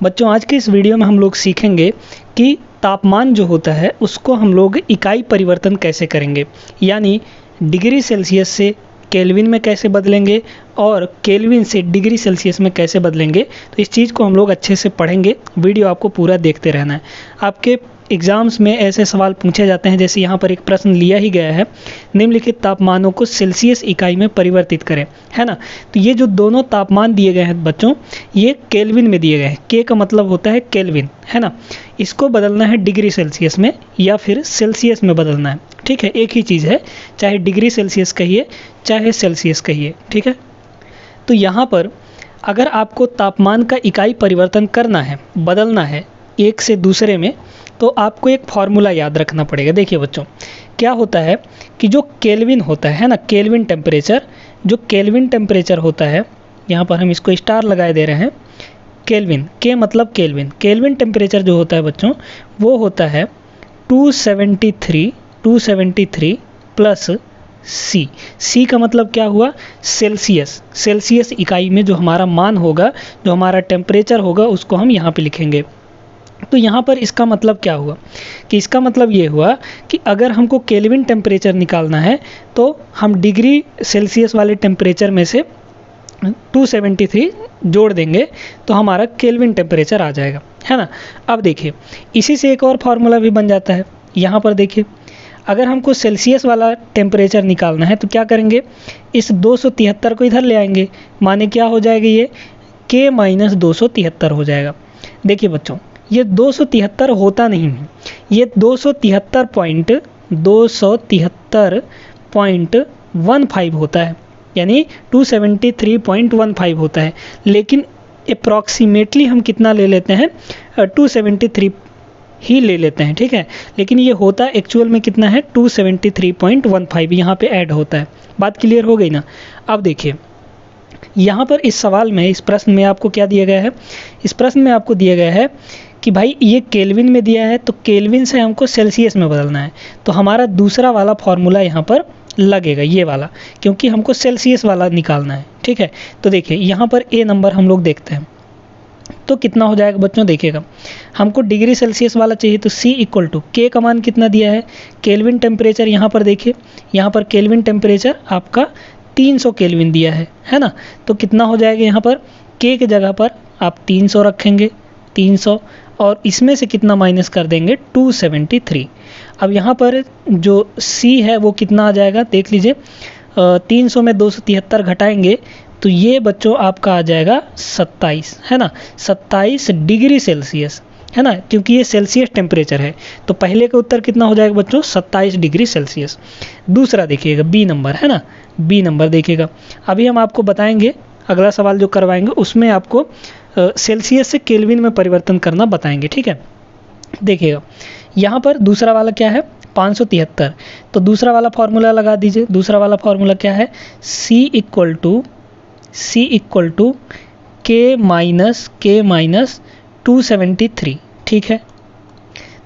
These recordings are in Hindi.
बच्चों आज के इस वीडियो में हम लोग सीखेंगे कि तापमान जो होता है उसको हम लोग इकाई परिवर्तन कैसे करेंगे, यानी डिग्री सेल्सियस से केल्विन में कैसे बदलेंगे और केल्विन से डिग्री सेल्सियस में कैसे बदलेंगे। तो इस चीज़ को हम लोग अच्छे से पढ़ेंगे। वीडियो आपको पूरा देखते रहना है। आपके एग्ज़ाम्स में ऐसे सवाल पूछे जाते हैं, जैसे यहाँ पर एक प्रश्न लिया ही गया है, निम्नलिखित तापमानों को सेल्सियस इकाई में परिवर्तित करें, है ना। तो ये जो दोनों तापमान दिए गए हैं बच्चों, ये केल्विन में दिए गए हैं। के का मतलब होता है केल्विन, है ना। इसको बदलना है डिग्री सेल्सियस में या फिर सेल्सियस में बदलना है, ठीक है। एक ही चीज़ है, चाहे डिग्री सेल्सियस कहिए चाहे सेल्सियस कहिए, ठीक है। तो यहाँ पर अगर आपको तापमान का इकाई परिवर्तन करना है, बदलना है एक से दूसरे में, तो आपको एक फार्मूला याद रखना पड़ेगा। देखिए बच्चों, क्या होता है कि जो केल्विन होता है ना, केल्विन टेम्परेचर, जो केल्विन टेम्परेचर होता है, यहाँ पर हम इसको स्टार लगाए दे रहे हैं। केल्विन, के मतलब केल्विन, केल्विन टेम्परेचर जो होता है बच्चों, वो होता है 273 प्लस सी। सी का मतलब क्या हुआ, सेल्सियस। सेल्सियस इकाई में जो हमारा मान होगा, जो हमारा टेम्परेचर होगा, उसको हम यहाँ पे लिखेंगे। तो यहाँ पर इसका मतलब क्या हुआ कि इसका मतलब ये हुआ कि अगर हमको केल्विन टेम्परेचर निकालना है तो हम डिग्री सेल्सियस वाले टेम्परेचर में से 273 जोड़ देंगे तो हमारा केल्विन टेम्परेचर आ जाएगा, है ना। अब देखिए, इसी से एक और फार्मूला भी बन जाता है। यहाँ पर देखिए, अगर हमको सेल्सियस वाला टेम्परेचर निकालना है तो क्या करेंगे, इस 273 को इधर ले आएंगे, माने क्या हो जाएगा, ये के माइनस 273 हो जाएगा। देखिए बच्चों, ये 273 होता नहीं है, ये 273.15 होता है, यानी 273.15 होता है। लेकिन अप्रॉक्सीमेटली हम कितना ले लेते हैं, 273 ही ले लेते हैं, ठीक है। लेकिन ये होता एक्चुअल में कितना है, 273.15 यहाँ पे ऐड होता है। बात क्लियर हो गई ना। अब देखिए, यहाँ पर इस सवाल में, इस प्रश्न में आपको क्या दिया गया है, इस प्रश्न में आपको दिया गया है कि भाई ये केल्विन में दिया है, तो केल्विन से हमको सेल्सियस में बदलना है। तो हमारा दूसरा वाला फॉर्मूला यहाँ पर लगेगा, ये वाला, क्योंकि हमको सेल्सियस वाला निकालना है, ठीक है। तो देखिए, यहाँ पर ए नंबर हम लोग देखते हैं तो कितना हो जाएगा बच्चों, देखिएगा, हमको डिग्री सेल्सियस वाला चाहिए तो C इक्वल टू के का मान कितना दिया है, केल्विन टेम्परेचर। यहाँ पर देखिए, यहाँ पर केल्विन टेम्परेचर आपका 300 केल्विन दिया है ना। तो कितना हो जाएगा, यहाँ पर के की जगह पर आप 300 रखेंगे, 300, और इसमें से कितना माइनस कर देंगे, 273। अब यहाँ पर जो C है वो कितना आ जाएगा, देख लीजिए, 300 में 273 घटाएंगे तो ये बच्चों आपका आ जाएगा 27, है ना, 27 डिग्री सेल्सियस, है ना, क्योंकि ये सेल्सियस टेम्परेचर है। तो पहले का उत्तर कितना हो जाएगा बच्चों, 27 डिग्री सेल्सियस। दूसरा देखिएगा, बी नंबर, है ना, बी नंबर देखिएगा। अभी हम आपको बताएंगे, अगला सवाल जो करवाएंगे उसमें आपको सेल्सियस से केल्विन में परिवर्तन करना बताएंगे, ठीक है। देखिएगा, यहाँ पर दूसरा वाला क्या है, 573। तो दूसरा वाला फार्मूला लगा दीजिए। दूसरा वाला फार्मूला क्या है, C इक्वल टू के माइनस 273, ठीक है।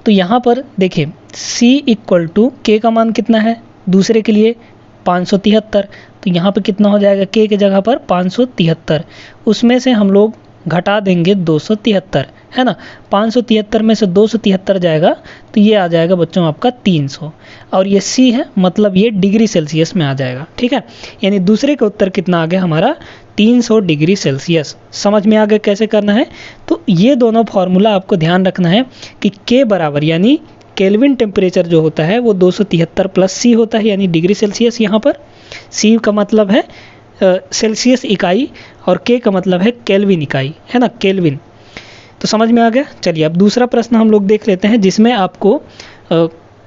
तो यहाँ पर देखिए, C इक्वल टू के का मान कितना है दूसरे के लिए, 573। तो यहाँ पर कितना हो जाएगा, के जगह पर 573, उसमें से हम लोग घटा देंगे 273, है ना। 573 में से 273 जाएगा तो ये आ जाएगा बच्चों आपका 300, और ये C है, मतलब ये डिग्री सेल्सियस में आ जाएगा, ठीक है। यानी दूसरे का उत्तर कितना आ गया हमारा, 300 डिग्री सेल्सियस। समझ में आ गया कैसे करना है। तो ये दोनों फार्मूला आपको ध्यान रखना है कि के बराबर, यानी केल्विन टेम्परेचर जो होता है वो 273 प्लस C होता है, यानी डिग्री सेल्सियस। यहाँ पर C का मतलब है सेल्सियस इकाई और के का मतलब है केल्विन इकाई, है ना, केल्विन। तो समझ में आ गया। चलिए अब दूसरा प्रश्न हम लोग देख लेते हैं, जिसमें आपको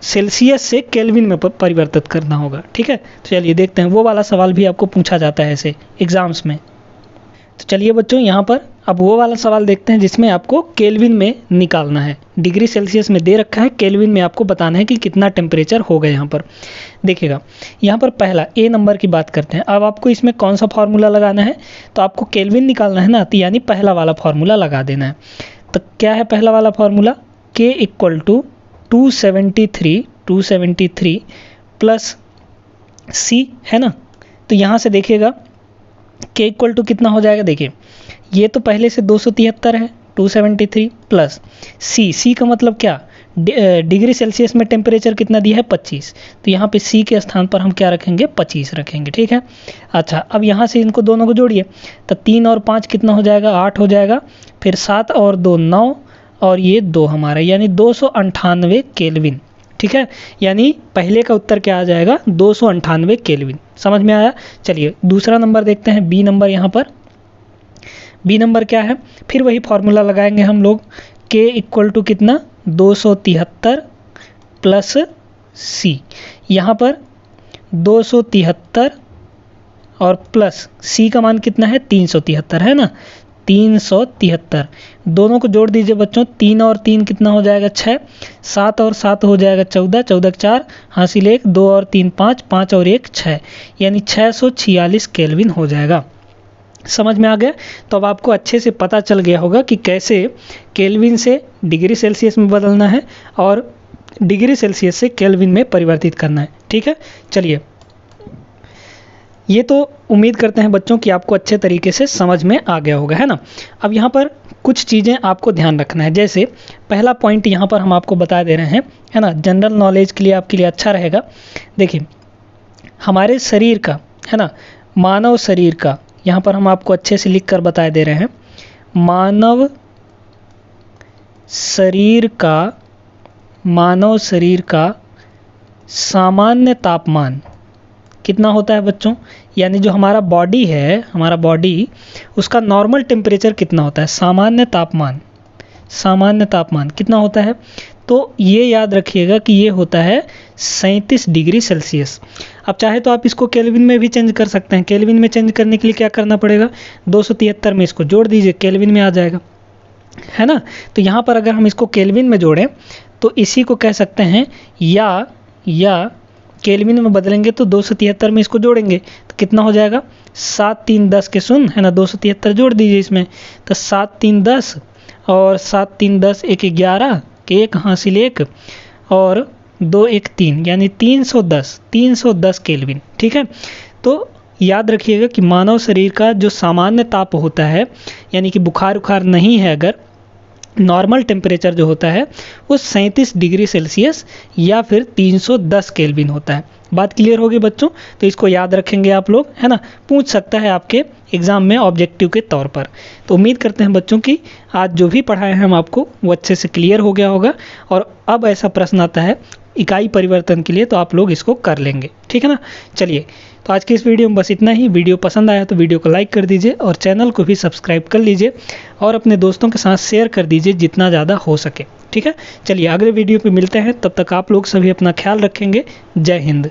सेल्सियस से केल्विन में परिवर्तित करना होगा, ठीक है। तो चलिए देखते हैं, वो वाला सवाल भी आपको पूछा जाता है ऐसे एग्जाम्स में। तो चलिए बच्चों, यहाँ पर अब वो वाला सवाल देखते हैं जिसमें आपको केल्विन में निकालना है। डिग्री सेल्सियस में दे रखा है, केल्विन में आपको बताना है कि कितना टेम्परेचर होगा। यहाँ पर देखिएगा, यहाँ पर पहला ए नंबर की बात करते हैं। अब आपको इसमें कौन सा फार्मूला लगाना है, तो आपको केल्विन निकालना है ना, तो यानी पहला वाला फार्मूला लगा देना है। तो क्या है पहला वाला फार्मूला, के इक्वल टू 273 प्लस C, है ना। तो यहाँ से देखिएगा, के इक्वल टू कितना हो जाएगा, देखिए ये तो पहले से 273 है, 273 प्लस सी का मतलब क्या, डिग्री सेल्सियस में टेम्परेचर कितना दिया है 25, तो यहाँ पे सी के स्थान पर हम क्या रखेंगे 25 रखेंगे, ठीक है। अच्छा अब यहाँ से इनको दोनों को जोड़िए, तो 3 और 5 कितना हो जाएगा 8 हो जाएगा, फिर 7 और 2 9 और ये 2 हमारा, यानी 298 केल्विन, ठीक है। यानी पहले का उत्तर क्या आ जाएगा 298 केल्विन। समझ में आया। चलिए दूसरा नंबर देखते हैं, बी नंबर। यहाँ पर बी नंबर क्या है, फिर वही फॉर्मूला लगाएंगे हम लोग, के इक्वल टू कितना 273 प्लस सी। यहाँ पर 273 और प्लस सी का मान कितना है 373 है ना, 373 दोनों को जोड़ दीजिए बच्चों, 3 और 3 कितना हो जाएगा 6, 7 और 7 हो जाएगा 14, 14 के 4 हासिल 1, 2 और 3 5, 5 और 1 6, यानी 646 केल्विन हो जाएगा। समझ में आ गया। तो अब आपको अच्छे से पता चल गया होगा कि कैसे केल्विन से डिग्री सेल्सियस में बदलना है और डिग्री सेल्सियस से केल्विन में परिवर्तित करना है, ठीक है। चलिए ये तो उम्मीद करते हैं बच्चों कि आपको अच्छे तरीके से समझ में आ गया होगा, है ना। अब यहाँ पर कुछ चीज़ें आपको ध्यान रखना है, जैसे पहला पॉइंट यहाँ पर हम आपको बता दे रहे हैं, है ना, जनरल नॉलेज के लिए आपके लिए अच्छा रहेगा। देखिए हमारे शरीर का, है ना, मानव शरीर का, यहाँ पर हम आपको अच्छे से लिख कर बता दे रहे हैं, मानव शरीर का सामान्य तापमान कितना होता है बच्चों, यानी जो हमारा बॉडी है, हमारा बॉडी, उसका नॉर्मल टेम्परेचर कितना होता है, सामान्य तापमान कितना होता है, तो ये याद रखिएगा कि ये होता है 37 डिग्री सेल्सियस। अब चाहे तो आप इसको केल्विन में भी चेंज कर सकते हैं। केल्विन में चेंज करने के लिए क्या करना पड़ेगा, 273 में इसको जोड़ दीजिए, केल्विन में आ जाएगा, है ना। तो यहाँ पर अगर हम इसको केल्विन में जोड़ें तो इसी को कह सकते हैं, या केल्विन में बदलेंगे तो 273 में इसको जोड़ेंगे तो कितना हो जाएगा 7 3 10 के शून्य, है ना, 273 जोड़ दीजिए इसमें, तो 7 3 10 और 7 3 10 1 11 के 1 हासिल 1 और 2 1 3, यानी 310 केल्विन, ठीक है। तो याद रखिएगा कि मानव शरीर का जो सामान्य ताप होता है, यानी कि बुखार उखार नहीं है, अगर नॉर्मल टेम्परेचर जो होता है वो 37 डिग्री सेल्सियस या फिर 310 केल्विन होता है। बात क्लियर होगी बच्चों। तो इसको याद रखेंगे आप लोग, है ना, पूछ सकता है आपके एग्ज़ाम में ऑब्जेक्टिव के तौर पर। तो उम्मीद करते हैं बच्चों कि आज जो भी पढ़ाए हैं हम आपको वो अच्छे से क्लियर हो गया होगा, और अब ऐसा प्रश्न आता है इकाई परिवर्तन के लिए तो आप लोग इसको कर लेंगे, ठीक है ना। चलिए तो आज की इस वीडियो में बस इतना ही। वीडियो पसंद आया तो वीडियो को लाइक कर दीजिए और चैनल को भी सब्सक्राइब कर लीजिए और अपने दोस्तों के साथ शेयर कर दीजिए जितना ज़्यादा हो सके, ठीक है। चलिए अगले वीडियो पे मिलते हैं, तब तक आप लोग सभी अपना ख्याल रखेंगे। जय हिंद।